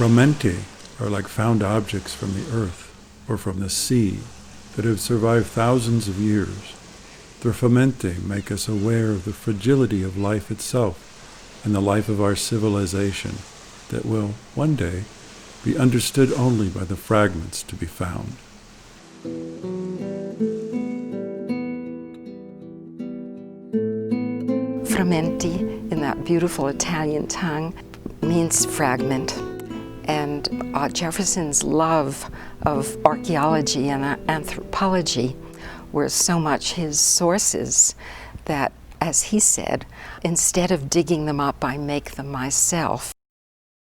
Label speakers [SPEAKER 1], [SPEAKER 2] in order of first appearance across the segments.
[SPEAKER 1] Frammenti are like found objects from the earth or from the sea that have survived thousands of years. The frammenti make us aware of the fragility of life itself and the life of our civilization that will, one day, be understood only by the fragments to be found.
[SPEAKER 2] Frammenti, in that beautiful Italian tongue, means fragment. And Jefferson's love of archaeology and anthropology were so much his sources that, as he said, instead of digging them up, I make them myself.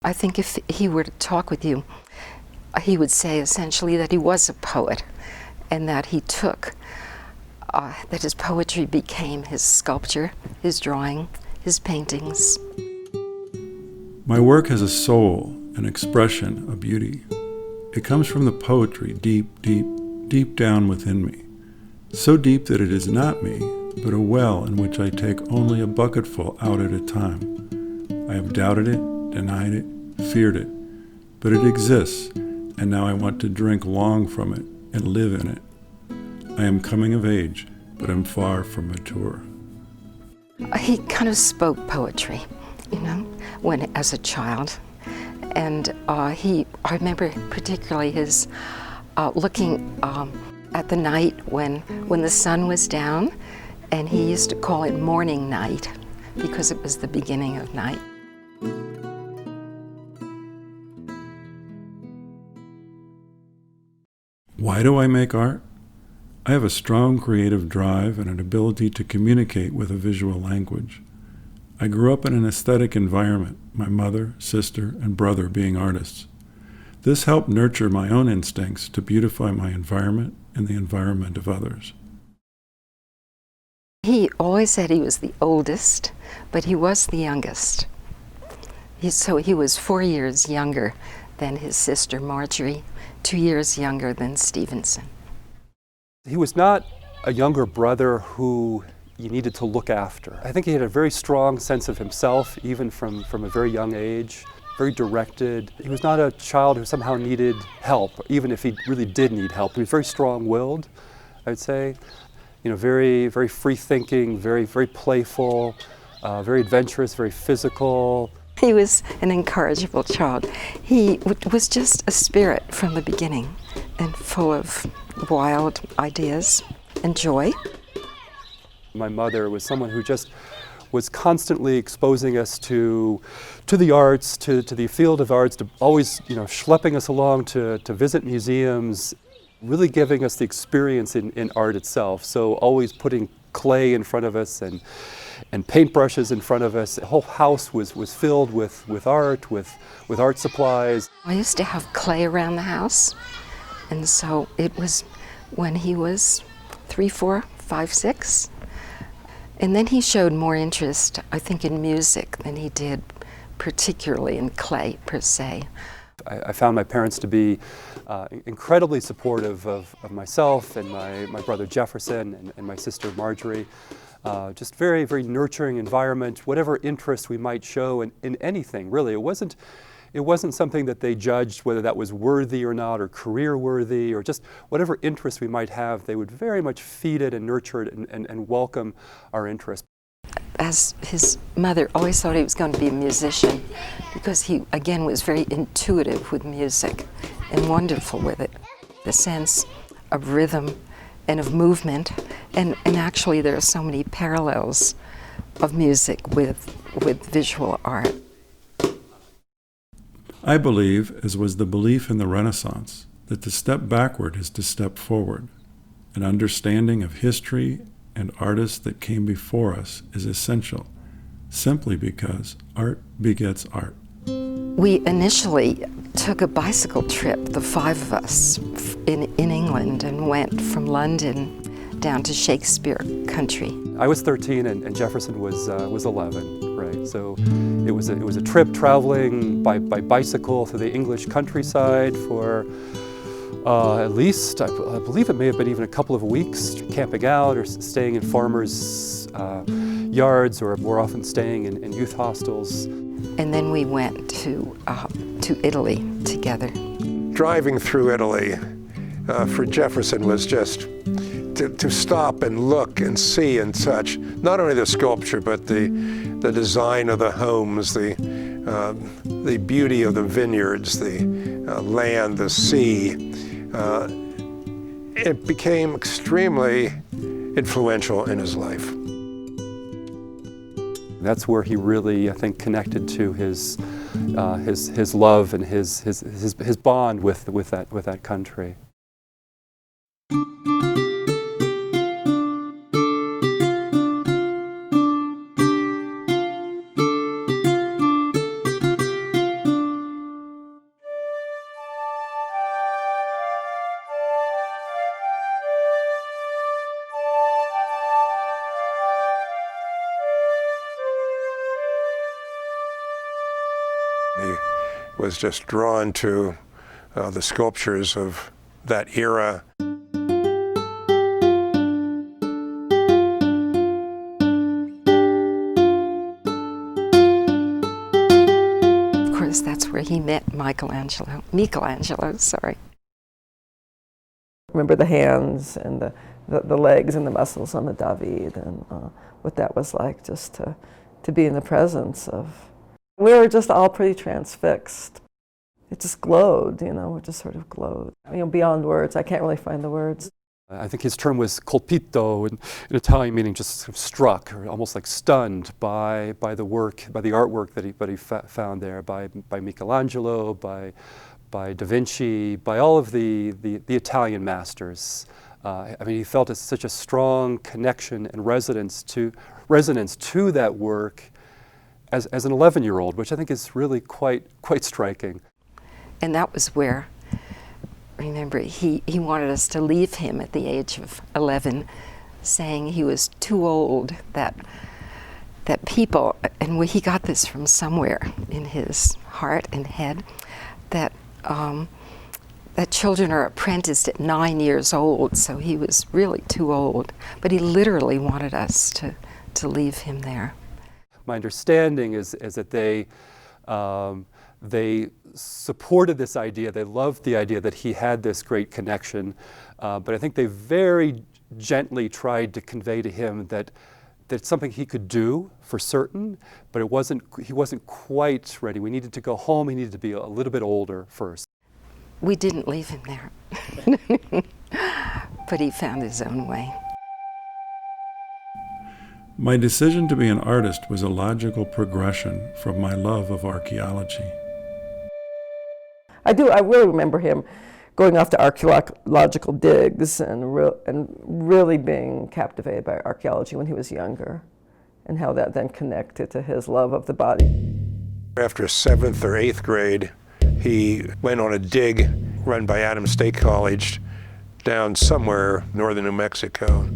[SPEAKER 2] I think if he were to talk with you, he would say essentially that he was a poet and that he took, that his poetry became his sculpture, his drawing, his paintings.
[SPEAKER 1] My work has a soul, an expression, a beauty. It comes from the poetry deep, deep, deep down within me. So deep that it is not me, but a well in which I take only a bucketful out at a time. I have doubted it, denied it, feared it, but it exists, and now I want to drink long from it and live in it. I am coming of age, but I'm far from mature.
[SPEAKER 2] He kind of spoke poetry, when as a child. And I remember particularly his looking at the night when the sun was down, and he used to call it morning night because it was the beginning of night.
[SPEAKER 1] Why do I make art? I have a strong creative drive and an ability to communicate with a visual language. I grew up in an aesthetic environment, my mother, sister, and brother being artists. This helped nurture my own instincts to beautify my environment and the environment of others.
[SPEAKER 2] He always said he was the oldest, but he was the youngest. So he was 4 years younger than his sister Marjorie, 2 years younger than Stevenson.
[SPEAKER 3] He was not a younger brother who you needed to look after. I think he had a very strong sense of himself, even from a very young age, very directed. He was not a child who somehow needed help, even if he really did need help. He was very strong-willed, I'd say. Very, very free-thinking, very, very playful, very adventurous, very physical.
[SPEAKER 2] He was an incorrigible child. He was just a spirit from the beginning and full of wild ideas and joy.
[SPEAKER 3] My mother was someone who just was constantly exposing us to the arts, to the field of arts, to always, schlepping us along to visit museums, really giving us the experience in art itself. So always putting clay in front of us and paintbrushes in front of us. The whole house was filled with art, with art supplies.
[SPEAKER 2] I used to have clay around the house, and so it was when he was 3, 4, 5, 6. And then he showed more interest, I think, in music than he did particularly in clay, per se.
[SPEAKER 3] I found my parents to be incredibly supportive of myself and my brother Jefferson and my sister Marjorie. Just very, very nurturing environment, whatever interest we might show in anything, really. It wasn't something that they judged whether that was worthy or not, or career worthy, or just whatever interest we might have. They would very much feed it and nurture it and welcome our interest.
[SPEAKER 2] As his mother always thought he was going to be a musician because he, again, was very intuitive with music and wonderful with it. The sense of rhythm and of movement, and actually there are so many parallels of music with visual art.
[SPEAKER 1] I believe, as was the belief in the Renaissance, that to step backward is to step forward. An understanding of history and artists that came before us is essential, simply because art begets art.
[SPEAKER 2] We initially took a bicycle trip, the 5 of us, in England, and went from London down to Shakespeare country.
[SPEAKER 3] I was 13 and Jefferson was 11, right? So it was a trip traveling by bicycle through the English countryside for at least, I believe it may have been even a couple of weeks, camping out or staying in farmers' yards, or more often staying in youth hostels.
[SPEAKER 2] And then we went to to Italy together.
[SPEAKER 4] Driving through Italy for Jefferson was just to stop and look and see and touch not only the sculpture but the design of the homes, the beauty of the vineyards, the land, the sea. It became extremely influential in his life.
[SPEAKER 3] That's where he really, I think, connected to his love and his bond with that country.
[SPEAKER 4] He was just drawn to the sculptures of that era.
[SPEAKER 2] Of course, that's where he met Michelangelo, sorry.
[SPEAKER 5] Remember the hands and the legs and the muscles on the David, and what that was like just to be in the presence of. We were just all pretty transfixed. It just glowed, you know, it just sort of glowed. You know, beyond words, I can't really find the words.
[SPEAKER 3] I think his term was colpito in Italian, meaning just sort of struck or almost like stunned by the work, by the artwork that he found there, by Michelangelo, by Da Vinci, by all of the Italian masters. I mean, he felt such a strong connection and resonance to that work as an 11-year-old, which I think is really quite striking.
[SPEAKER 2] And that was where, remember, he wanted us to leave him at the age of 11, saying he was too old, that people, and he got this from somewhere in his heart and head, that children are apprenticed at 9 years old, so he was really too old. But he literally wanted us to leave him there.
[SPEAKER 3] My understanding is that they supported this idea, they loved the idea that he had this great connection, but I think they very gently tried to convey to him that it's something he could do for certain, but he wasn't quite ready. We needed to go home, he needed to be a little bit older first.
[SPEAKER 2] We didn't leave him there, but he found his own way.
[SPEAKER 1] My decision to be an artist was a logical progression from my love of archaeology.
[SPEAKER 5] I really remember him going off to archaeological digs and really being captivated by archaeology when he was younger, and how that then connected to his love of the body.
[SPEAKER 4] After 7th or 8th grade, he went on a dig run by Adams State College down somewhere northern New Mexico.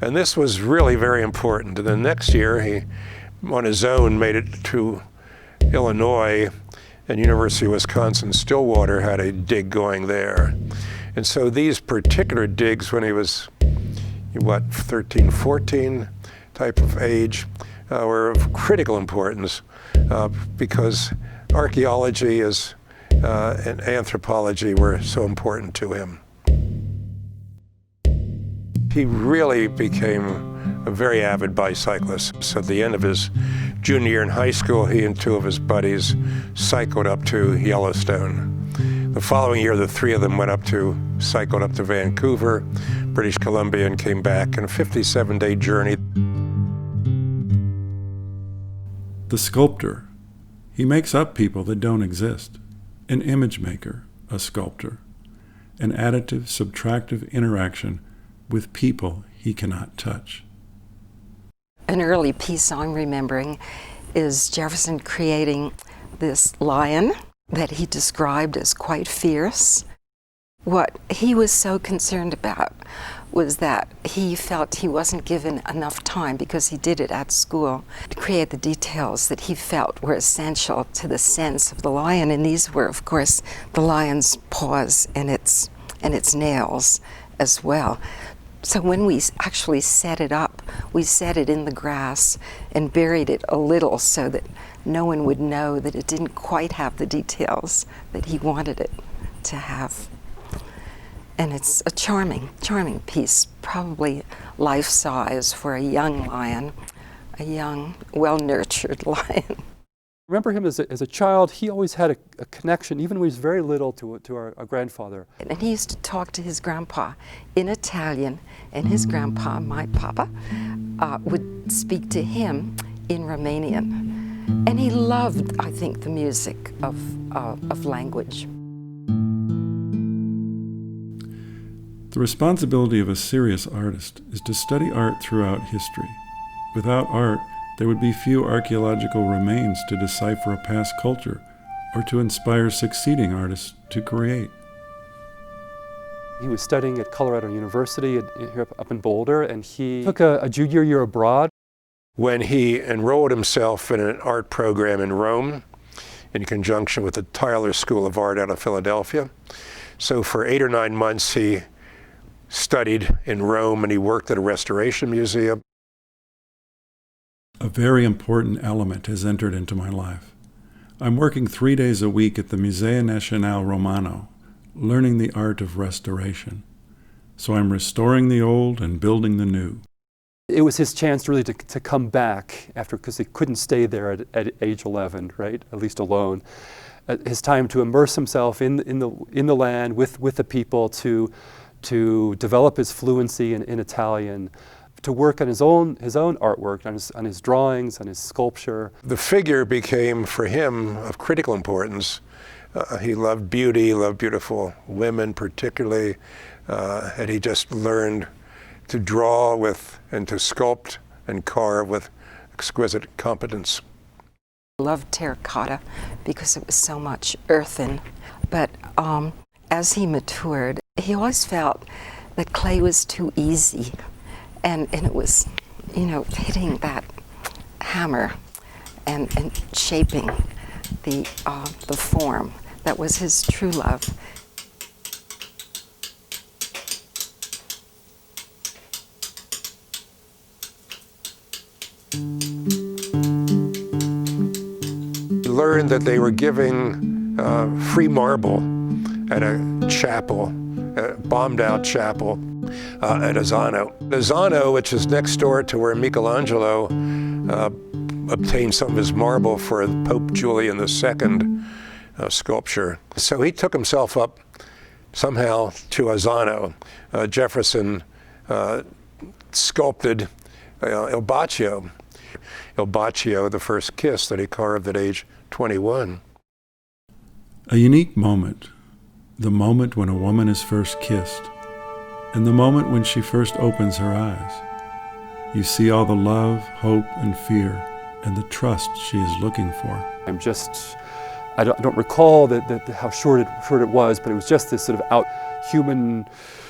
[SPEAKER 4] And this was really very important. And the next year, he, on his own, made it to Illinois, and University of Wisconsin-Stillwater had a dig going there. And so these particular digs, when he was, 13, 14 type of age, were of critical importance because archaeology and anthropology were so important to him. He really became a very avid bicyclist. So at the end of his junior year in high school, he and 2 of his buddies cycled up to Yellowstone. The following year, the 3 of them cycled up to Vancouver, British Columbia, and came back in a 57-day journey.
[SPEAKER 1] The sculptor. He makes up people that don't exist. An image maker, a sculptor. An additive, subtractive interaction with people he cannot touch.
[SPEAKER 2] An early piece I'm remembering is Jefferson creating this lion that he described as quite fierce. What he was so concerned about was that he felt he wasn't given enough time, because he did it at school, to create the details that he felt were essential to the sense of the lion. And these were, of course, the lion's paws and its nails as well. So when we actually set it up, we set it in the grass and buried it a little so that no one would know that it didn't quite have the details that he wanted it to have. And it's a charming, charming piece, probably life-size for a young lion, a young, well-nurtured lion.
[SPEAKER 3] I remember him as a child. He always had a connection, even when he was very little, to our grandfather.
[SPEAKER 2] And he used to talk to his grandpa in Italian, and his grandpa, my papa, would speak to him in Romanian. And he loved, I think, the music of language.
[SPEAKER 1] The responsibility of a serious artist is to study art throughout history. Without art, there would be few archaeological remains to decipher a past culture or to inspire succeeding artists to create.
[SPEAKER 3] He was studying at Colorado University here up in Boulder, and he took a junior year abroad.
[SPEAKER 4] When he enrolled himself in an art program in Rome, in conjunction with the Tyler School of Art out of Philadelphia. So for 8 or 9 months he studied in Rome, and he worked at a restoration museum.
[SPEAKER 1] A very important element has entered into my life. I'm working 3 days a week at the Museo Nacional Romano, learning the art of restoration. So I'm restoring the old and building the new.
[SPEAKER 3] It was his chance really to come back after, because he couldn't stay there at age 11, right? At least alone. His time to immerse himself in the land with the people, to develop his fluency in Italian, to work on his own artwork, on his drawings, on his sculpture.
[SPEAKER 4] The figure became, for him, of critical importance. He loved beauty, he loved beautiful women particularly, and he just learned to draw with and to sculpt and carve with exquisite competence.
[SPEAKER 2] I loved terracotta because it was so much earthen, but as he matured, he always felt that clay was too easy. And it was, you know, hitting that hammer and shaping the form. That was his true love.
[SPEAKER 4] He learned that they were giving free marble at a chapel, a bombed-out chapel. At Azzano. Azzano, which is next door to where Michelangelo obtained some of his marble for Pope Julian II sculpture. So he took himself up somehow to Azzano. Jefferson sculpted Il Baccio, the first kiss that he carved at age 21.
[SPEAKER 1] A unique moment, the moment when a woman is first kissed, and the moment when she first opens her eyes. You see all the love, hope, and fear, and the trust she is looking for.
[SPEAKER 3] I don't recall how short it was, but it was just this sort of human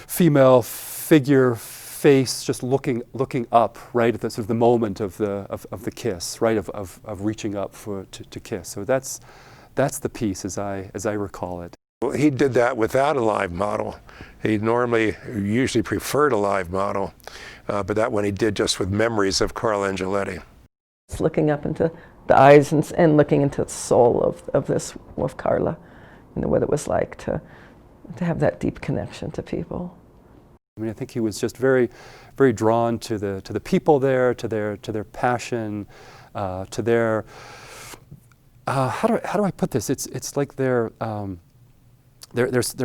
[SPEAKER 3] female figure, face, just looking up, right, at the sort of the moment of the kiss, right, of reaching up to kiss. So that's the piece as I recall it.
[SPEAKER 4] Well, he did that without a live model. He usually preferred a live model, but that one he did just with memories of Carl Angeletti.
[SPEAKER 5] Looking up into the eyes and looking into the soul of Carla, you know, what it was like to have that deep connection to people.
[SPEAKER 3] I mean, I think he was just very, very drawn to the people there, to their passion, to their how do I put this? It's like their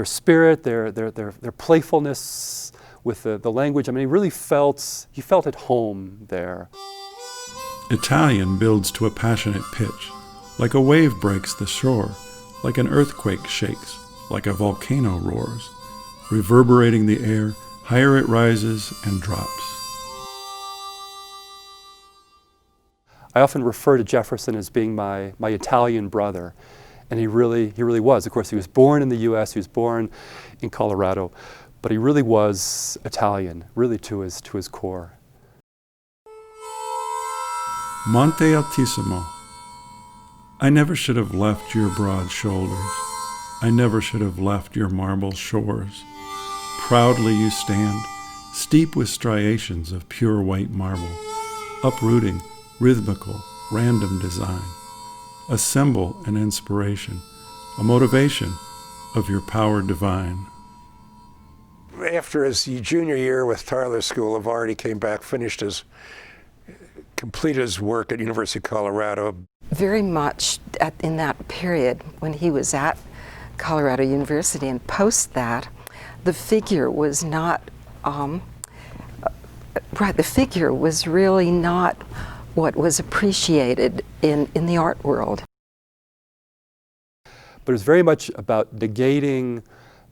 [SPEAKER 3] spirit, their playfulness with the language. I mean, he felt at home there.
[SPEAKER 1] Italian builds to a passionate pitch, like a wave breaks the shore, like an earthquake shakes, like a volcano roars, reverberating the air, higher it rises and drops.
[SPEAKER 3] I often refer to Jefferson as being my Italian brother. And he really was. Of course, he was born in the U.S., he was born in Colorado, but he really was Italian, really to his core.
[SPEAKER 1] Monte Altissimo. I never should have left your broad shoulders. I never should have left your marble shores. Proudly you stand, steep with striations of pure white marble, uprooting, rhythmical, random design. a symbol and inspiration, a motivation of your power divine.
[SPEAKER 4] After his junior year with Tyler School of Art, he came back, completed his work at University of Colorado.
[SPEAKER 2] Very much in that period when he was at Colorado University and post that, the figure was not, the figure was really not what was appreciated in the art world.
[SPEAKER 3] But it's very much about negating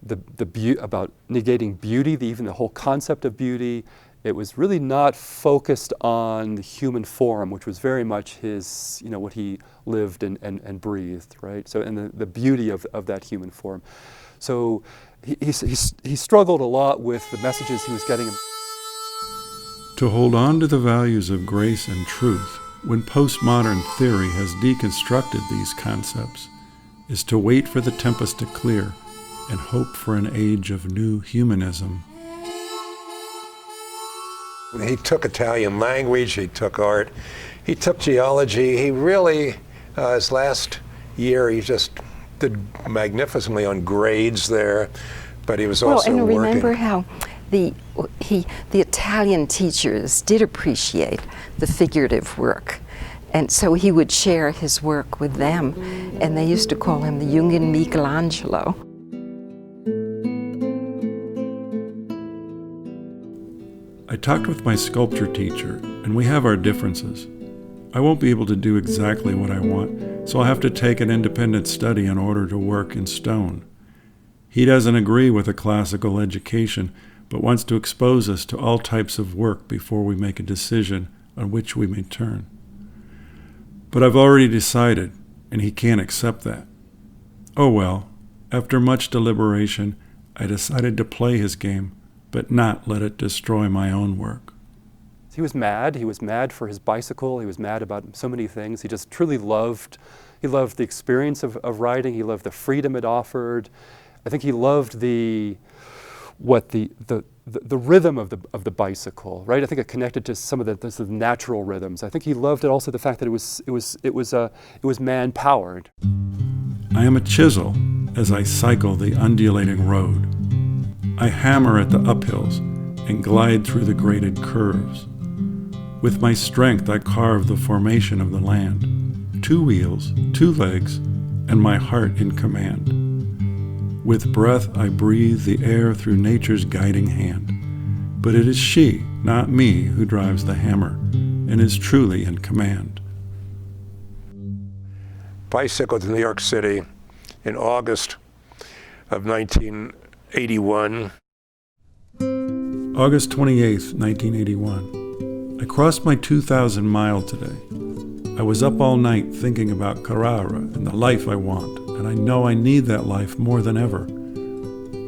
[SPEAKER 3] negating beauty, even the whole concept of beauty. It was really not focused on the human form, which was very much his, what he lived and breathed, right? So, and the beauty of that human form. So he struggled a lot with the messages he was getting.
[SPEAKER 1] To hold on to the values of grace and truth when postmodern theory has deconstructed these concepts is to wait for the tempest to clear and hope for an age of new humanism.
[SPEAKER 4] He took Italian language, he took art, he took geology. He really, his last year, he just did magnificently on grades there, but he was also
[SPEAKER 2] and
[SPEAKER 4] working.
[SPEAKER 2] Remember how the Italian teachers did appreciate the figurative work. And so he would share his work with them, and they used to call him the Jungen Michelangelo.
[SPEAKER 1] I talked with my sculpture teacher, and we have our differences. I won't be able to do exactly what I want, so I'll have to take an independent study in order to work in stone. He doesn't agree with a classical education, but wants to expose us to all types of work before we make a decision on which we may turn. But I've already decided, and he can't accept that. Oh well, after much deliberation, I decided to play his game, but not let it destroy my own work.
[SPEAKER 3] He was mad. He was mad for his bicycle. He was mad about so many things. He just truly loved the experience of writing. He loved the freedom it offered. I think he loved the rhythm of the bicycle, right? I think it connected to some of the natural rhythms. I think he loved it also the fact that it was man-powered.
[SPEAKER 1] I am a chisel as I cycle the undulating road. I hammer at the uphills and glide through the graded curves. With my strength I carve the formation of the land, 2 wheels, 2 legs, and my heart in command. With breath I breathe the air through nature's guiding hand. But it is she, not me, who drives the hammer and is truly in command.
[SPEAKER 4] Bicycled to New York City in August of 1981.
[SPEAKER 1] August 28th, 1981. I crossed my 2,000 mile today. I was up all night thinking about Carrara and the life I want, and I know I need that life more than ever.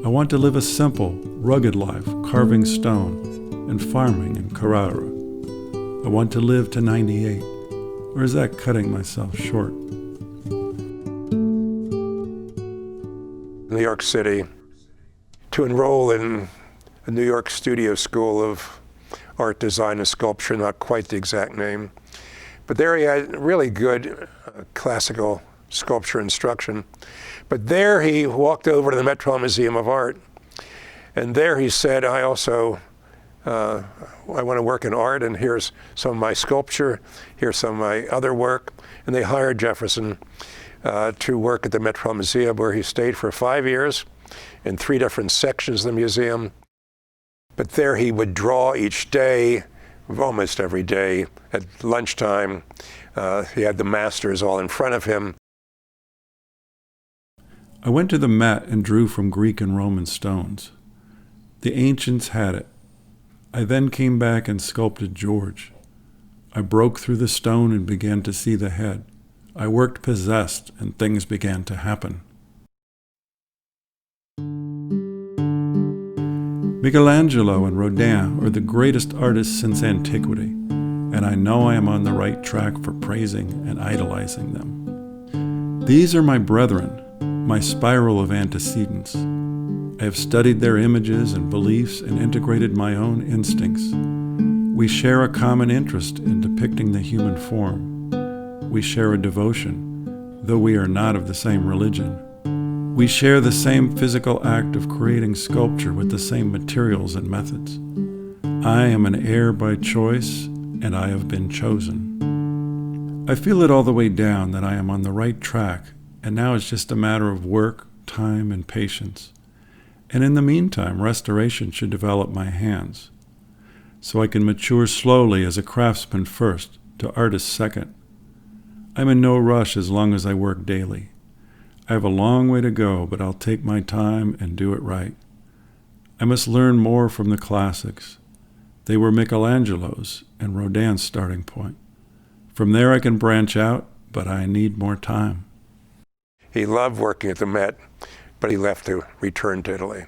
[SPEAKER 1] I want to live a simple, rugged life, carving stone and farming in Carrara. I want to live to 98, or is that cutting myself short?
[SPEAKER 4] New York City to enroll in a New York Studio School of Art, Design, and Sculpture, not quite the exact name. But there he had really good classical sculpture instruction. But there he walked over to the Metropolitan Museum of Art, and there he said, I also want to work in art, and here's some of my sculpture, here's some of my other work. And they hired Jefferson to work at the Metropolitan Museum, where he stayed for 5 years in 3 different sections of the museum. But there he would draw each day, almost every day at lunchtime. He had the masters all in front of him.
[SPEAKER 1] I went to the Met and drew from Greek and Roman stones. The ancients had it. I then came back and sculpted George. I broke through the stone and began to see the head. I worked possessed, and things began to happen. Michelangelo and Rodin are the greatest artists since antiquity, and I know I am on the right track for praising and idolizing them. These are my brethren, my spiral of antecedents. I have studied their images and beliefs and integrated my own instincts. We share a common interest in depicting the human form. We share a devotion, though we are not of the same religion. We share the same physical act of creating sculpture with the same materials and methods. I am an heir by choice, and I have been chosen. I feel it all the way down that I am on the right track, and now it's just a matter of work, time, and patience. And in the meantime, restoration should develop my hands, so I can mature slowly as a craftsman first, to artist second. I'm in no rush as long as I work daily. I have a long way to go, but I'll take my time and do it right. I must learn more from the classics. They were Michelangelo's and Rodin's starting point. From there I can branch out, but I need more time.
[SPEAKER 4] He loved working at the Met, but he left to return to Italy.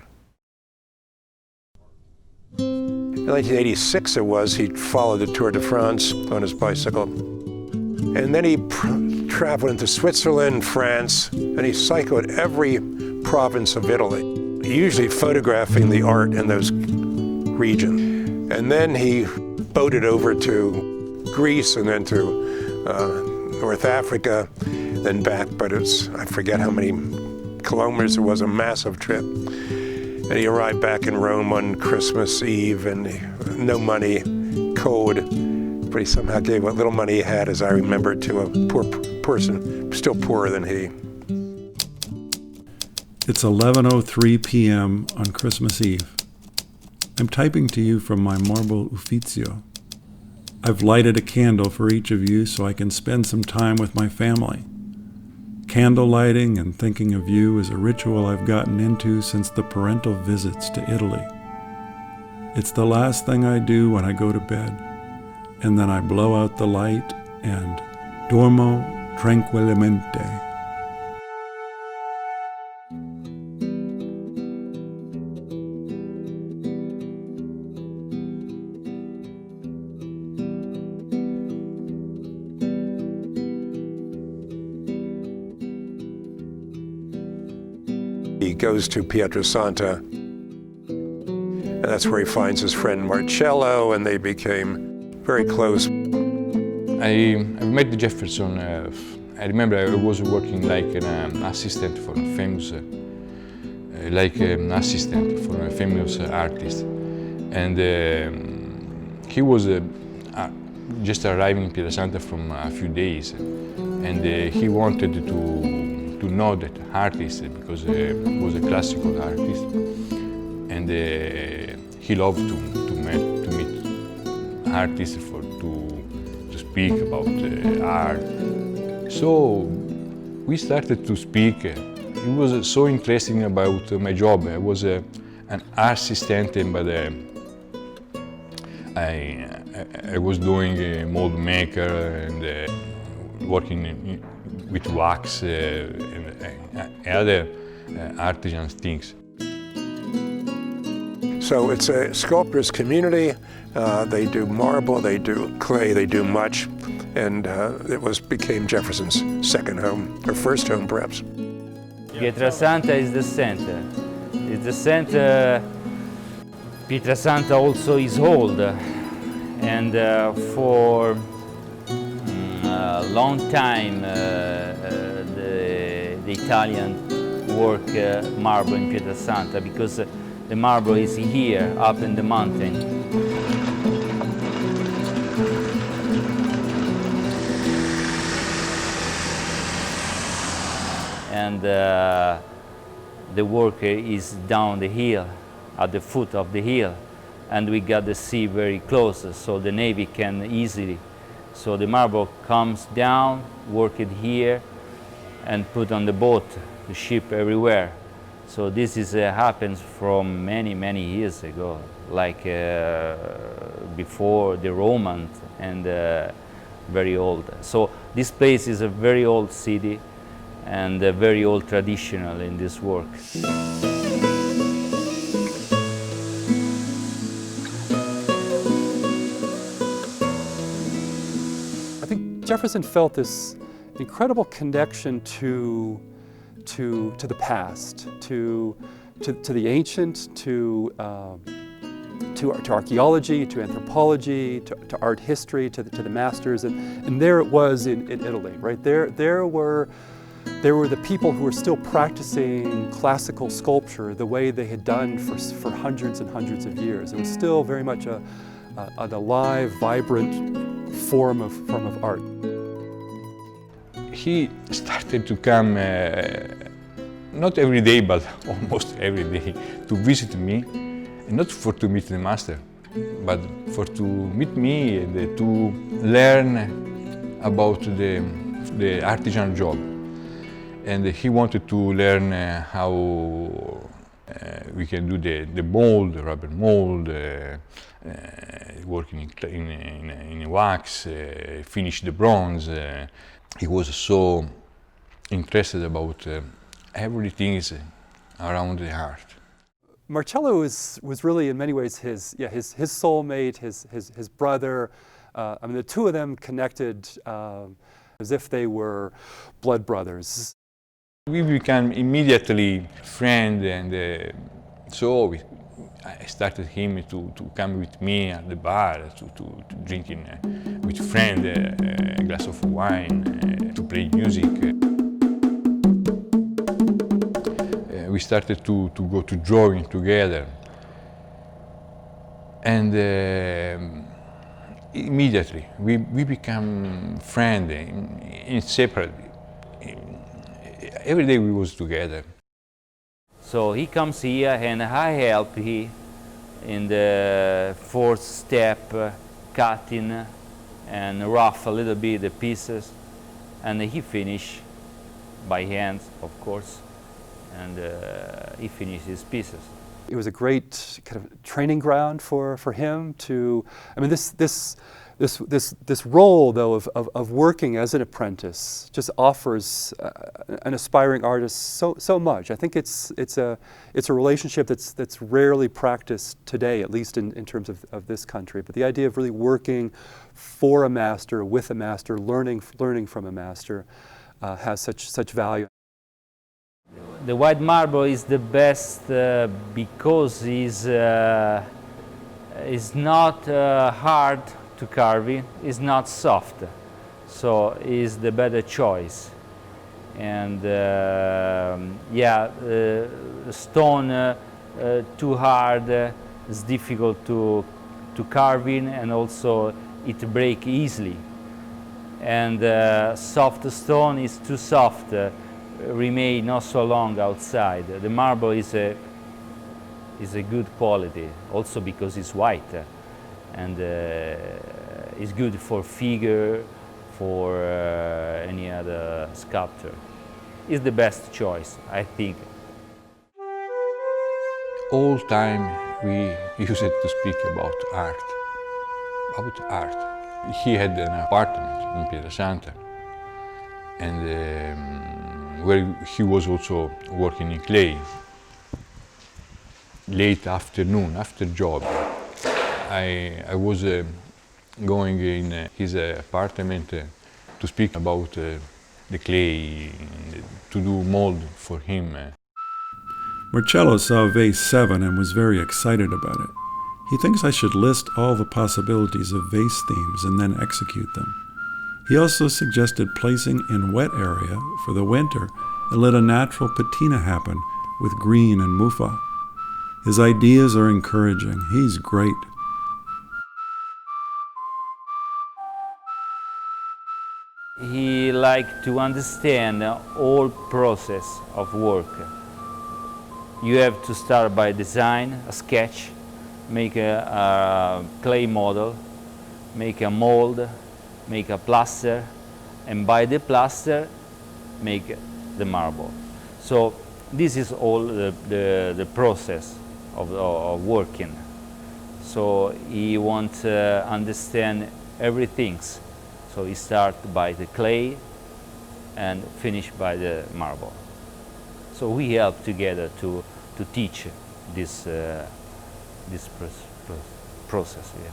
[SPEAKER 4] In 1986 it was, he followed the Tour de France on his bicycle. And then he traveled into Switzerland, France, and he cycled every province of Italy, usually photographing the art in those regions. And then he boated over to Greece and then to North Africa, then back, but it's, I forget how many kilometers, it was a massive trip. And he arrived back in Rome on Christmas Eve, and no money, cold, but he somehow gave what little money he had, as I remember, to a poor person, still poorer than he.
[SPEAKER 1] It's 11:03 p.m. on Christmas Eve. I'm typing to you from my marble ufficio. I've lighted a candle for each of you so I can spend some time with my family. Candle lighting and thinking of you is a ritual I've gotten into since the parental visits to Italy. It's the last thing I do when I go to bed, and then I blow out the light and dormo tranquillamente.
[SPEAKER 4] He goes to Pietrasanta, and that's where he finds his friend Marcello, and they became very close.
[SPEAKER 6] I met Jefferson. I remember I was working like an assistant for a famous, artist, and he was just arriving in Pietrasanta from a few days, and he wanted to know that artist because he was a classical artist, and he loved to meet artists to speak about art. So we started to speak. He was so interesting about my job. I was an art assistant, but I was doing a mold maker and working with wax and other artisan things.
[SPEAKER 4] So it's a sculptor's community. They do marble, they do clay, they do much, and it became Jefferson's second home, or first home perhaps.
[SPEAKER 7] Pietrasanta is the center. It's the center. Pietrasanta also is old, and for a long time the Italian work marble in Pietrasanta because the marble is here, up in the mountain. And the work is down the hill, at the foot of the hill, and we got the sea very close, so the Navy can easily. So the marble comes down, work it here, and put on the boat to ship everywhere. So this is happens from many years ago, like before the Romans, and very old. So this place is a very old city and very old traditional in this work.
[SPEAKER 3] I think Jefferson felt this incredible connection to the past, to the ancient, to archaeology, to anthropology, to art history, to the masters, and there it was in Italy, right? There were They were the people who were still practicing classical sculpture the way they had done for hundreds and hundreds of years. It was still very much an alive, vibrant form of art.
[SPEAKER 6] He started to come, not every day, but almost every day, to visit me, not for to meet the master, but for to meet me and to learn about the artisan job. And he wanted to learn how we can do the mold, the rubber mold, working in wax, finish the bronze. He was so interested about everything around the art.
[SPEAKER 3] Marcello was really, in many ways, his soulmate, his brother. I mean, the two of them connected as if they were blood brothers.
[SPEAKER 6] We became immediately friends, and so I started him to come with me at the bar, to drinking with friends a glass of wine, to play music. We started to go to drawing together, and immediately we became friends, inseparable. Every day we was together.
[SPEAKER 7] So he comes here and I help him in the fourth step, cutting and rough a little bit the pieces, and he finish by hand, of course, and he finished his pieces.
[SPEAKER 3] It was a great kind of training ground for him to, I mean, this role, though, of working as an apprentice just offers an aspiring artist so much. I think it's a relationship that's rarely practiced today, at least in terms of this country. But the idea of really working for a master, with a master, learning from a master, has such value.
[SPEAKER 7] The white marble is the best because it's not hard to carve it, is not soft, so is the better choice. And stone too hard is difficult to carve in, and also it breaks easily. And soft stone is too soft, remain not so long outside. The marble is a good quality, also because it's white. And it's good for figure, for any other sculptor. It's the best choice, I think.
[SPEAKER 6] All time we used it to speak about art. He had an apartment in Pietrasanta, and where he was also working in clay. Late afternoon, after job, I was going in his apartment to speak about the clay, to do mold for him.
[SPEAKER 1] Marcello saw Vase 7 and was very excited about it. He thinks I should list all the possibilities of vase themes and then execute them. He also suggested placing in wet area for the winter and let a natural patina happen with green and muffa. His ideas are encouraging. He's great.
[SPEAKER 7] He liked to understand the whole process of work. You have to start by design, a sketch, make a clay model, make a mold, make a plaster, and by the plaster, make the marble. So this is all the process of working. So he wants to understand everything. So he starts by the clay and finish by the marble. So we help together to teach this process. Yeah.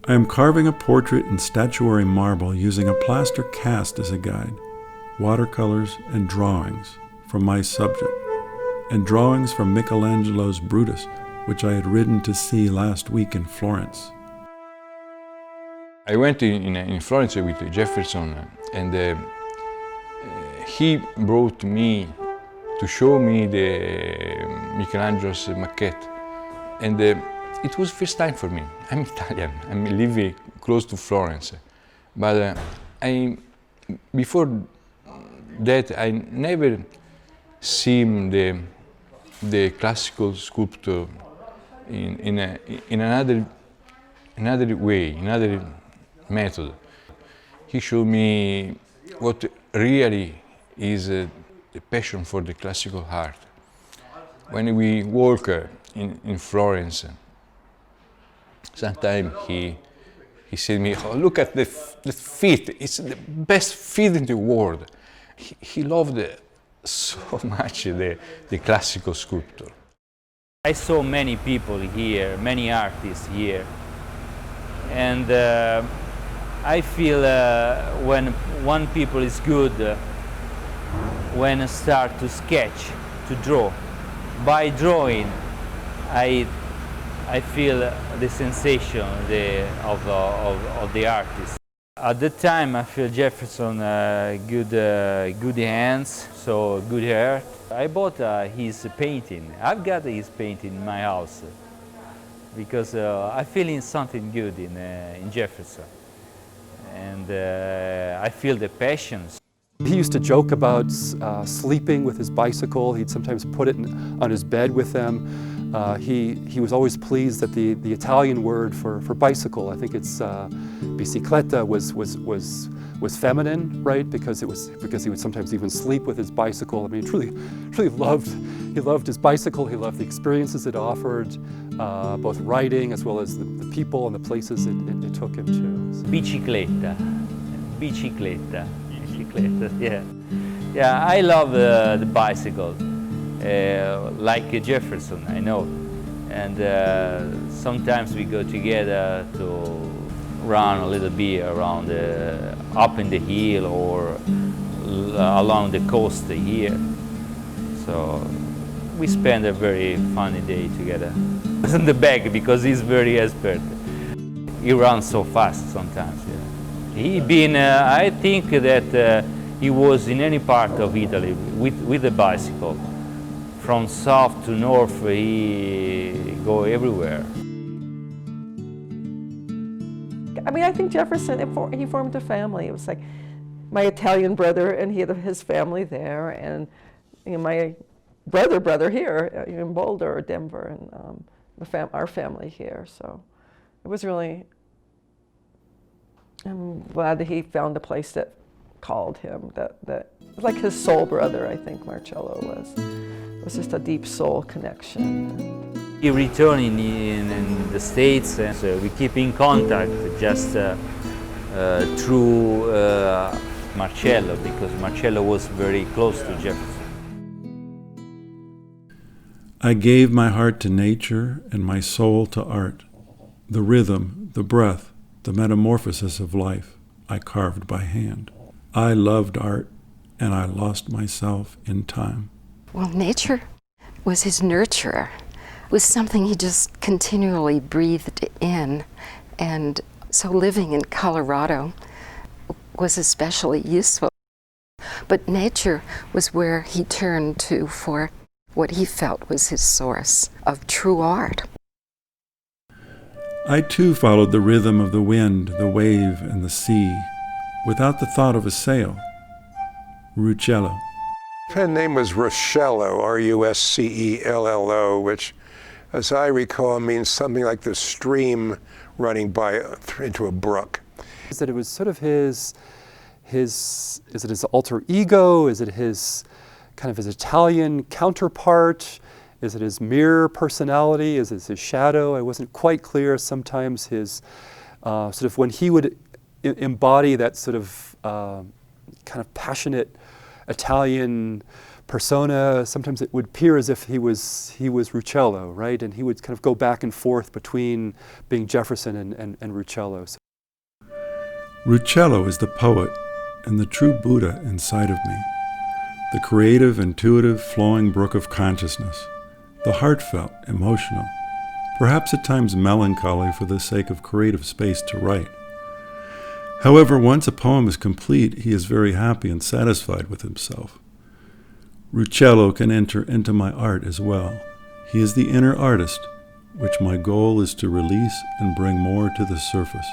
[SPEAKER 1] I am carving a portrait in statuary marble using a plaster cast as a guide, watercolors and drawings from my subject, and drawings from Michelangelo's Brutus, which I had ridden to see last week in Florence.
[SPEAKER 6] I went in Florence with Jefferson, and he brought me to show me the Michelangelo's maquette. And it was first time for me. I'm Italian, I'm living close to Florence. But before that, I never seen the classical sculptor in another way, another method. He showed me what really is the passion for the classical art. When we walk in Florence, sometimes he said to me, "Oh, look at the feet, it's the best feet in the world." He loved so much the classical sculptor.
[SPEAKER 7] I saw many people here, many artists here, and I feel when one people is good, when I start to sketch, to draw. By drawing, I feel the sensation of the artist. At the time, I feel Jefferson good hands, so good hair. I bought his painting. I've got his painting in my house because I feel something good in Jefferson, and I feel the passion.
[SPEAKER 3] He used to joke about sleeping with his bicycle. He'd sometimes put it on his bed with him. He was always pleased that the Italian word for bicycle, I think it's bicicletta, was feminine, right? Because he would sometimes even sleep with his bicycle. I mean, he loved his bicycle. He loved the experiences it offered, both riding as well as the people and the places it took him to. So.
[SPEAKER 7] Bicicletta, yeah. I love the bicycle. Like Jefferson, I know, and sometimes we go together to run a little bit around up in the hill or along the coast here. So we spend a very funny day together. In the back because he's very expert. He runs so fast sometimes. Yeah. I think that he was in any part of Italy with a bicycle. From south to north, he go everywhere.
[SPEAKER 5] I mean, I think Jefferson, he formed a family. It was like my Italian brother, and he had his family there, and my brother here in Boulder or Denver, and our family here. So it was really, I'm glad that he found a place that called him, that was like his soul brother, I think Marcello was. It was just a deep soul connection.
[SPEAKER 7] He returned in the States, and so we keep in contact just through Marcello, because Marcello was very close to Jefferson.
[SPEAKER 1] I gave my heart to nature and my soul to art. The rhythm, the breath, the metamorphosis of life I carved by hand. I loved art, and I lost myself in time.
[SPEAKER 2] Well, nature was his nurturer. It was something he just continually breathed in. And so living in Colorado was especially useful. But nature was where he turned to for what he felt was his source of true art.
[SPEAKER 1] I too followed the rhythm of the wind, the wave, and the sea, without the thought of a sail. Ruscello.
[SPEAKER 4] Pen name was Ruscello, Ruscello, which, as I recall, means something like the stream running by into a brook.
[SPEAKER 3] Is that it was sort of his is it his alter ego? Is it his kind of his Italian counterpart? Is it his mirror personality? Is it his shadow? I wasn't quite clear. Sometimes his sort of when he would embody that sort of kind of passionate Italian persona, sometimes it would appear as if he was Ruscello, right? And he would kind of go back and forth between being Jefferson and Ruscello. So.
[SPEAKER 1] Ruscello is the poet and the true Buddha inside of me, the creative, intuitive, flowing brook of consciousness, the heartfelt, emotional, perhaps at times melancholy for the sake of creative space to write. However, once a poem is complete, he is very happy and satisfied with himself. Ruccello can enter into my art as well. He is the inner artist, which my goal is to release and bring more to the surface.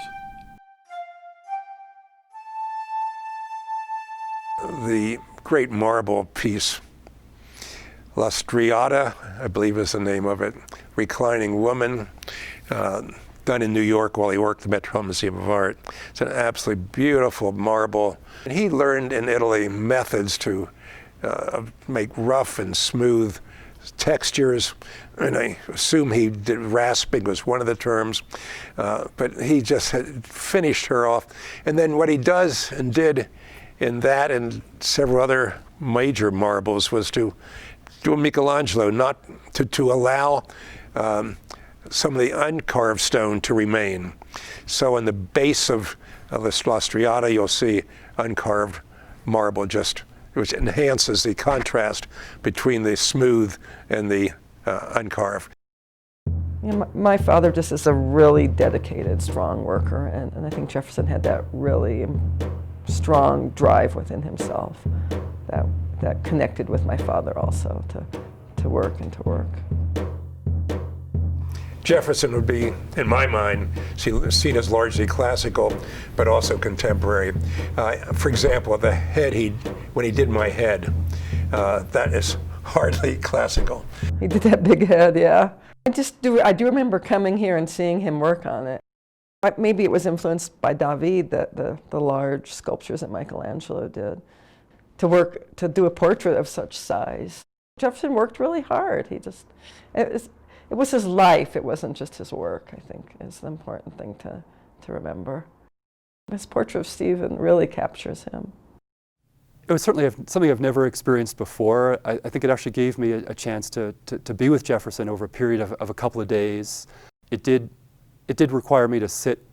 [SPEAKER 4] The great marble piece, La Striata, I believe is the name of it, Reclining Woman, done in New York while he worked at the Metropolitan Museum of Art. It's an absolutely beautiful marble. And he learned in Italy methods to make rough and smooth textures, and I assume he did rasping was one of the terms, but he just had finished her off. And then what he does and did in that and several other major marbles was to do a Michelangelo, not to allow some of the uncarved stone to remain. So in the base of La Striata, you'll see uncarved marble, which enhances the contrast between the smooth and the uncarved.
[SPEAKER 5] You know, my father just is a really dedicated, strong worker, and I think Jefferson had that really strong drive within himself that connected with my father also to work and to work.
[SPEAKER 4] Jefferson would be, in my mind, seen as largely classical, but also contemporary. For example, the head when he did my head, that is hardly classical.
[SPEAKER 5] He did that big head, yeah. I do remember coming here and seeing him work on it. Maybe it was influenced by David, the large sculptures that Michelangelo did, to do a portrait of such size. Jefferson worked really hard. It was his life, it wasn't just his work, I think, is the important thing to remember. His portrait of Stephen really captures him.
[SPEAKER 3] It was certainly something I've never experienced before. I think it actually gave me a chance to be with Jefferson over a period of a couple of days. It did require me to sit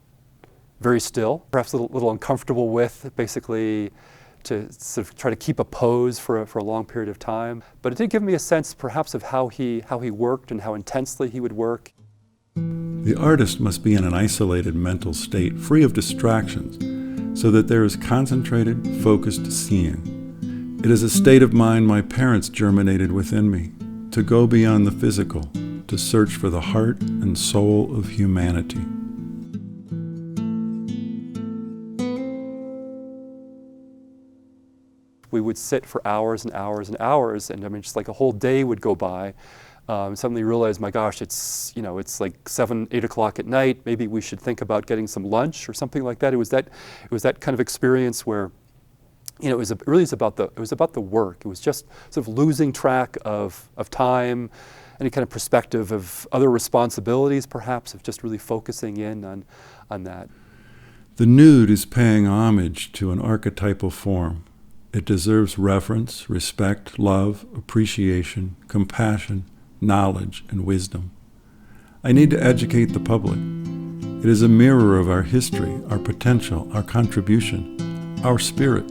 [SPEAKER 3] very still, perhaps a little uncomfortable with, basically to sort of try to keep a pose for a long period of time. But it did give me a sense perhaps of how he worked and how intensely he would work.
[SPEAKER 1] The artist must be in an isolated mental state, free of distractions, so that there is concentrated, focused seeing. It is a state of mind my parents germinated within me, to go beyond the physical, to search for the heart and soul of humanity.
[SPEAKER 3] We would sit for hours and hours and hours, and I mean, just like a whole day would go by. Suddenly realized, my gosh, it's like 7, 8 o'clock at night. Maybe we should think about getting some lunch or something like that. It was that kind of experience where, it was about the work. It was just sort of losing track of time, any kind of perspective of other responsibilities, perhaps, of just really focusing in on that.
[SPEAKER 1] The nude is paying homage to an archetypal form. It deserves reverence, respect, love, appreciation, compassion, knowledge, and wisdom. I need to educate the public. It is a mirror of our history, our potential, our contribution, our spirit.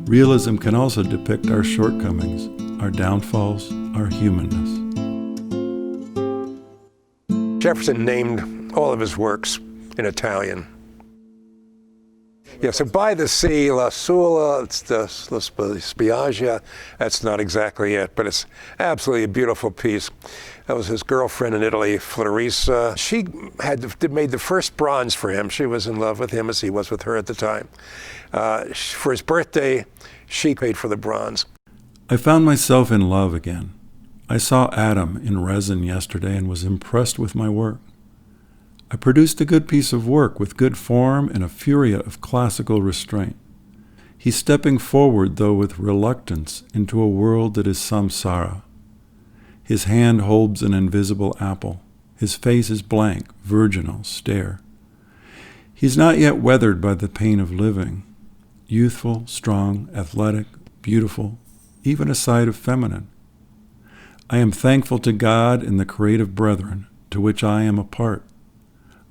[SPEAKER 1] Realism can also depict our shortcomings, our downfalls, our humanness.
[SPEAKER 4] Jefferson named all of his works in Italian. Yeah, so By the Sea, La Sula, it's the La Spiaggia, that's not exactly it, but it's absolutely a beautiful piece. That was his girlfriend in Italy, Florisa. She made the first bronze for him. She was in love with him as he was with her at the time. For his birthday, she paid for the bronze.
[SPEAKER 1] I found myself in love again. I saw Adam in resin yesterday and was impressed with my work. I produced a good piece of work with good form and a furia of classical restraint. He's stepping forward, though, with reluctance into a world that is samsara. His hand holds an invisible apple. His face is blank, virginal, stare. He's not yet weathered by the pain of living. Youthful, strong, athletic, beautiful, even a side of feminine. I am thankful to God and the creative brethren, to which I am a part.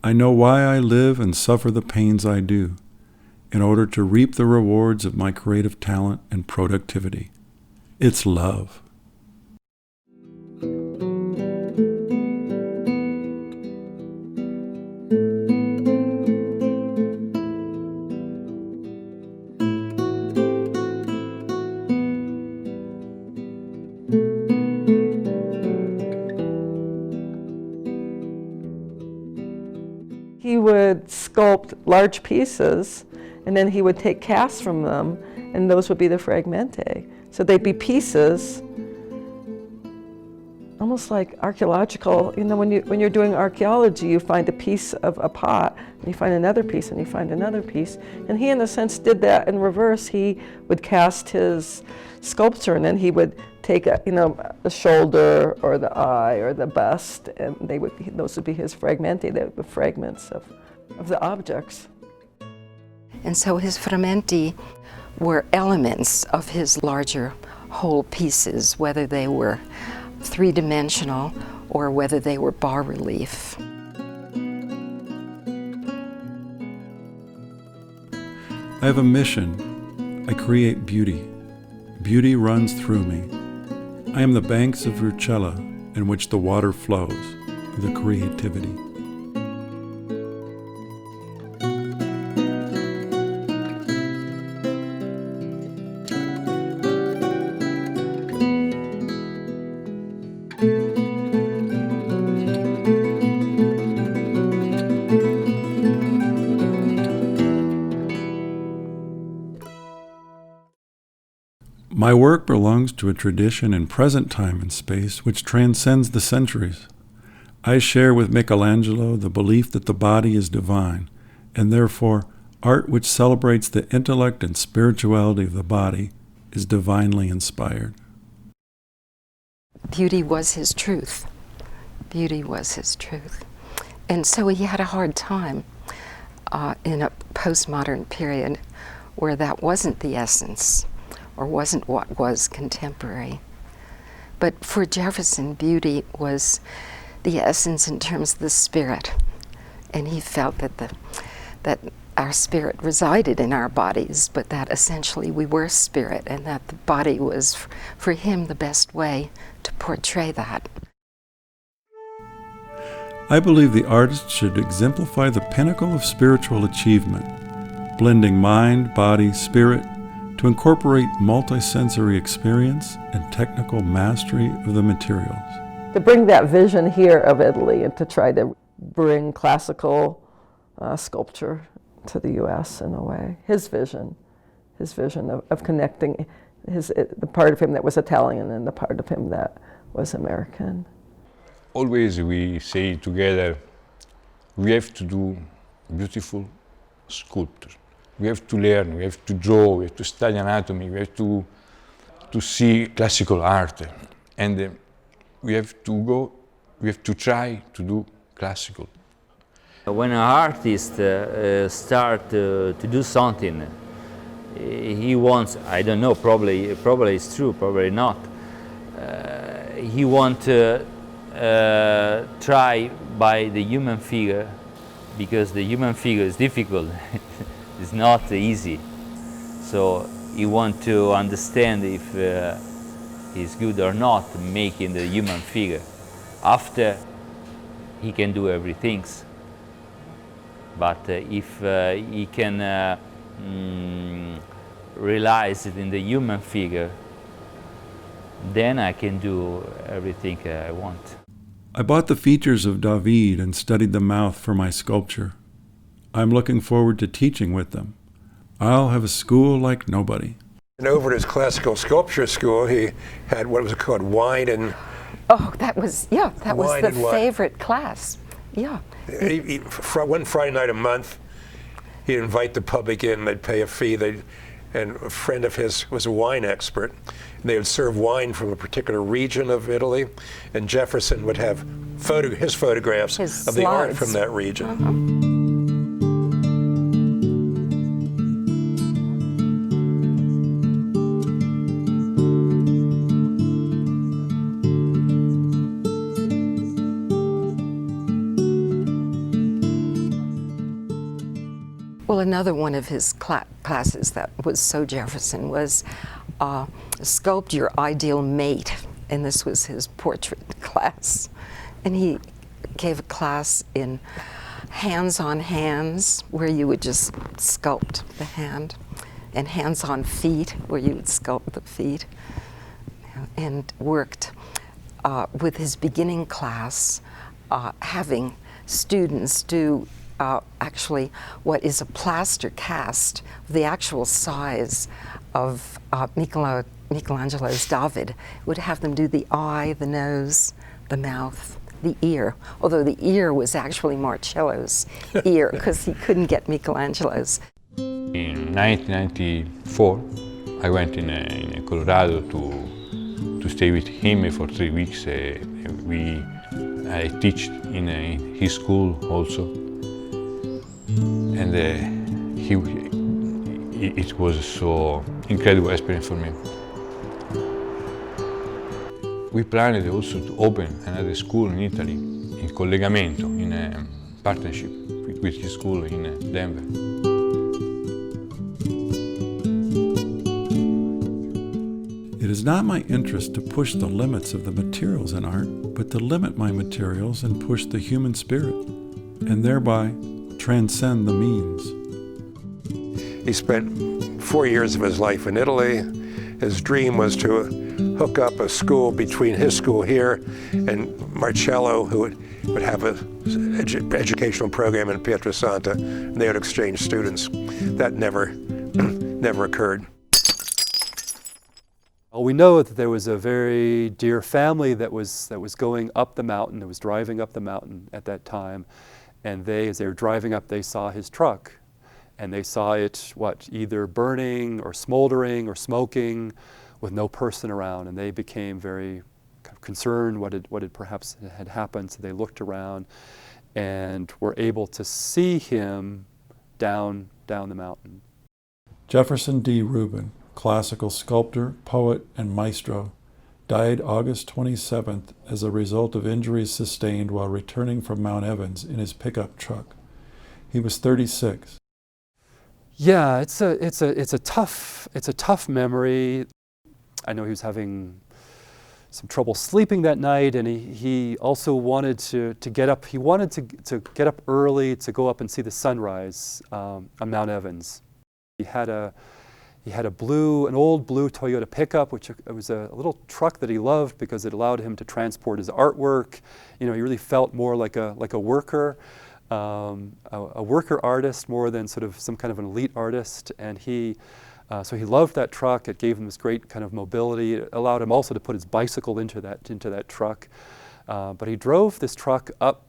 [SPEAKER 1] I know why I live and suffer the pains I do, in order to reap the rewards of my creative talent and productivity. It's love.
[SPEAKER 5] He would sculpt large pieces, and then he would take casts from them, and those would be the Frammenti. So they'd be pieces, almost like archaeological. You know, when you're doing archaeology, you find a piece of a pot, and you find another piece, and you find another piece. And he, in a sense, did that in reverse. He would cast his sculpture, and then he would take the shoulder or the eye or the bust, and those would be his Frammenti, the fragments of the objects.
[SPEAKER 2] And so his Frammenti were elements of his larger whole pieces, whether they were three-dimensional or whether they were bas-relief.
[SPEAKER 1] I have a mission. I create beauty. Beauty runs through me. I am the banks of Rucella in which the water flows, the creativity. My work belongs to a tradition in present time and space which transcends the centuries. I share with Michelangelo the belief that the body is divine, and therefore art which celebrates the intellect and spirituality of the body is divinely inspired.
[SPEAKER 2] Beauty was his truth. Beauty was his truth. And so he had a hard time in a postmodern period where that wasn't the essence, or wasn't what was contemporary. But for Jefferson, beauty was the essence in terms of the spirit. And he felt that our spirit resided in our bodies, but that essentially we were spirit, and that the body was, for him, the best way to portray that.
[SPEAKER 1] I believe the artist should exemplify the pinnacle of spiritual achievement, blending mind, body, spirit, to incorporate multisensory experience and technical mastery of the materials.
[SPEAKER 5] To bring that vision here of Italy and to try to bring classical sculpture to the U.S. in a way. His vision of connecting the part of him that was Italian and the part of him that was American.
[SPEAKER 6] Always we say together, we have to do beautiful sculpture. We have to learn, we have to draw, we have to study anatomy, we have to see classical art. And we have to try to do classical.
[SPEAKER 7] When an artist starts to do something, he wants, I don't know, probably it's true, probably not. He wants to try by the human figure, because the human figure is difficult. It's not easy. So you want to understand if he's good or not making the human figure. After, he can do everything. But if he can realize it in the human figure, then I can do everything I want.
[SPEAKER 1] I bought the features of David and studied the mouth for my sculpture. I'm looking forward to teaching with them. I'll have a school like nobody.
[SPEAKER 4] And over at his classical sculpture school, he had what was called wine and...
[SPEAKER 2] Oh, that was the favorite class. Yeah.
[SPEAKER 4] One Friday night a month, he'd invite the public in, they'd pay a fee, and a friend of his was a wine expert. And they would serve wine from a particular region of Italy, and Jefferson would have his photographs of the art from that region.
[SPEAKER 2] Well, another one of his classes that was so Jefferson was Sculpt Your Ideal Mate, and this was his portrait class. And he gave a class in hands on hands, where you would just sculpt the hand, and hands on feet, where you would sculpt the feet, and worked with his beginning class, having students do actually what is a plaster cast of the actual size of Michelangelo's David. Would have them do the eye, the nose, the mouth, the ear, although the ear was actually Marcello's ear because he couldn't get Michelangelo's.
[SPEAKER 6] In 1994, I went in Colorado to stay with him for 3 weeks. I teach in his school also, and it was so incredible experience for me. We planned also to open another school in Italy, in collegamento, in a partnership with his school in Denver.
[SPEAKER 1] It is not my interest to push the limits of the materials in art, but to limit my materials and push the human spirit, and thereby transcend the means.
[SPEAKER 4] He spent 4 years of his life in Italy. His dream was to hook up a school between his school here and Marcello, who would have an educational program in Pietrasanta, and they would exchange students. That never occurred.
[SPEAKER 3] Well, we know that there was a very dear family that was going up the mountain, that was driving up the mountain at that time, and as they were driving up, they saw his truck, and they saw it, either burning or smoldering or smoking, with no person around, and they became very kind of concerned what had perhaps had happened. So they looked around, and were able to see him down the mountain.
[SPEAKER 1] Jefferson D. Rubin, classical sculptor, poet, and maestro, died August 27th as a result of injuries sustained while returning from Mount Evans in his pickup truck. He was 36.
[SPEAKER 3] Yeah, it's a tough memory. I know he was having some trouble sleeping that night, and he also wanted to get up. He wanted to get up early to go up and see the sunrise on Mount Evans. He had an old blue Toyota pickup, which it was a little truck that he loved because it allowed him to transport his artwork. You know, he really felt more like a worker. A worker artist more than sort of some kind of an elite artist, and so he loved that truck. It gave him this great kind of mobility. It allowed him also to put his bicycle into that truck. But he drove this truck up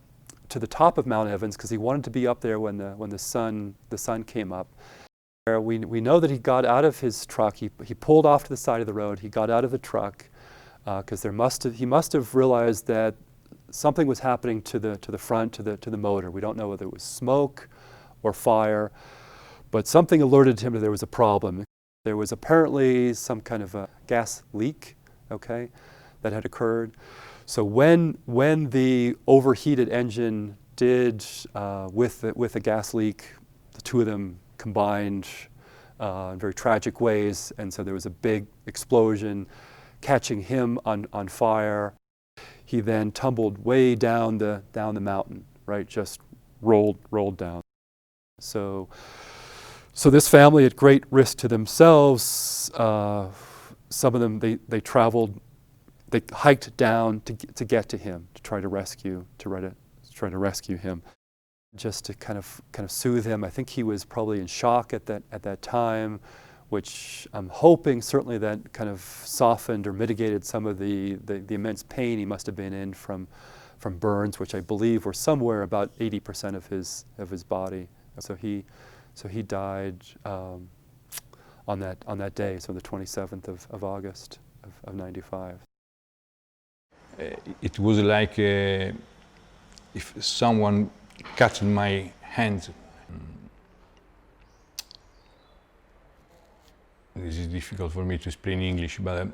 [SPEAKER 3] to the top of Mount Evans because he wanted to be up there when the sun came up. We know that he got out of his truck. He pulled off to the side of the road. He got out of the truck because he must have realized that something was happening to the front, to the motor. We don't know whether it was smoke or fire, but something alerted him that there was a problem. There was apparently some kind of a gas leak, okay, that had occurred. So when the overheated engine did with the gas leak, the two of them combined in very tragic ways, and so there was a big explosion, catching him on fire. He then tumbled way down the mountain, right? Just rolled down. So this family, at great risk to themselves, some of them they traveled, they hiked down to get to him, to try to rescue him, just to kind of soothe him. I think he was probably in shock at that time, which I'm hoping certainly that kind of softened or mitigated some of the immense pain he must have been in from burns, which I believe were somewhere about 80% of his body. So he died on that day, so the 27th of August of 95.
[SPEAKER 6] It was like if someone cut my hands. This is difficult for me to explain in English, but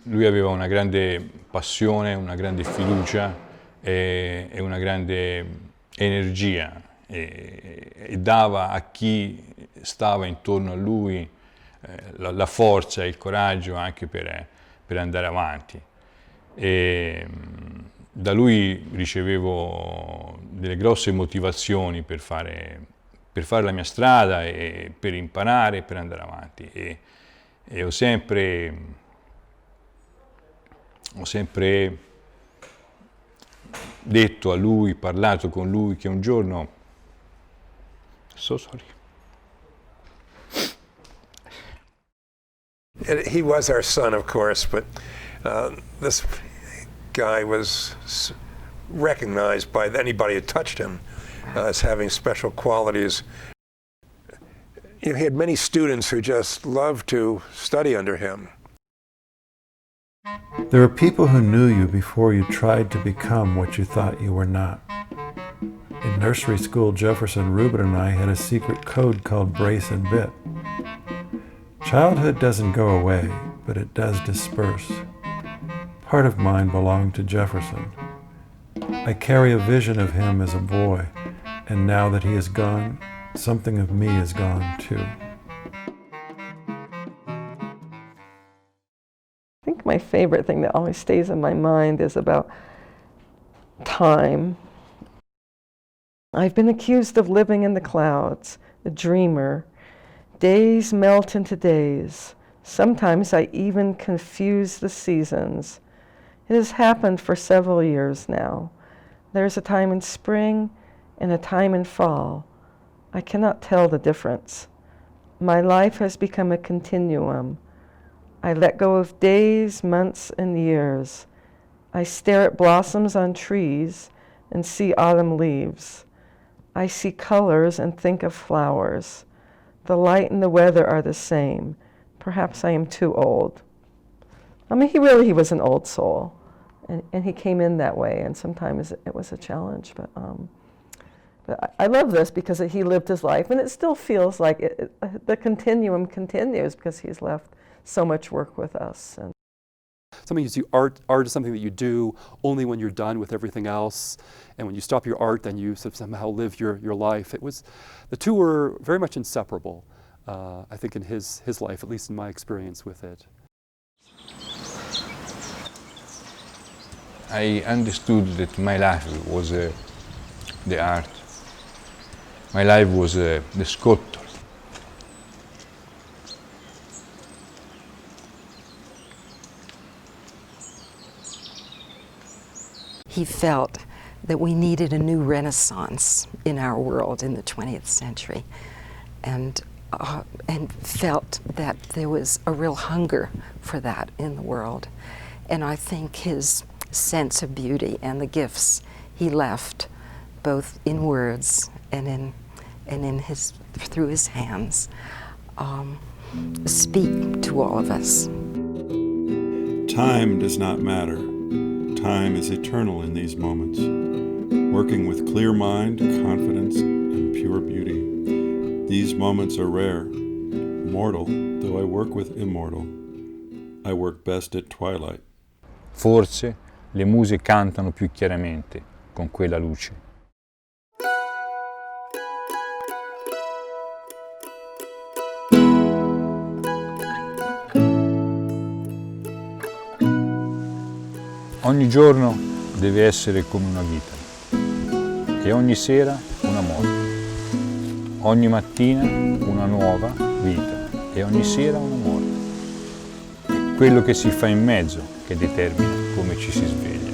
[SPEAKER 6] lui aveva una grande passione, una grande fiducia e una grande energia e dava a chi stava intorno a lui la forza e il coraggio anche per andare avanti. E da lui ricevevo delle grosse motivazioni per fare la mia strada e per imparare e per andare avanti. E ho sempre detto a lui, parlato con lui che un giorno So sorry.
[SPEAKER 4] He was our son, of course, but this guy was recognized by anybody who touched him as having special qualities. You know, he had many students who just loved to study under him.
[SPEAKER 1] There are people who knew you before you tried to become what you thought you were not. In nursery school, Jefferson Rubin and I had a secret code called brace and bit. Childhood doesn't go away, but it does disperse. Part of mine belonged to Jefferson. I carry a vision of him as a boy, and now that he is gone, something of me is gone too.
[SPEAKER 5] I think my favorite thing that always stays in my mind is about time. I've been accused of living in the clouds, a dreamer. Days melt into days. Sometimes I even confuse the seasons. It has happened for several years now. There's a time in spring and a time in fall. I cannot tell the difference. My life has become a continuum. I let go of days, months, and years. I stare at blossoms on trees and see autumn leaves. I see colors and think of flowers. The light and the weather are the same. Perhaps I am too old. I mean, he was an old soul, and he came in that way, and sometimes it was a challenge. But I love this because he lived his life, and it still feels like the continuum continues because he's left so much work with us. And
[SPEAKER 3] Something you see, art is something that you do only when you're done with everything else, and when you stop your art, then you sort of somehow live your life. The two were very much inseparable, I think, in his life, at least in my experience with it.
[SPEAKER 6] I understood that my life was the art. My life was the sculptor.
[SPEAKER 2] He felt that we needed a new renaissance in our world in the 20th century, and felt that there was a real hunger for that in the world. And I think his sense of beauty and the gifts he left, both in words and through his hands, speak to all of us.
[SPEAKER 1] Time does not matter. Time is eternal in these moments. Working with clear mind, confidence, and pure beauty. These moments are rare. Mortal, though I work with immortal. I work best at twilight.
[SPEAKER 6] Forse le muse cantano più chiaramente con quella luce. Ogni giorno deve essere come una vita e ogni sera una morte. Ogni mattina una nuova vita e ogni sera una morte. È quello che si fa in mezzo che determina come ci si sveglia.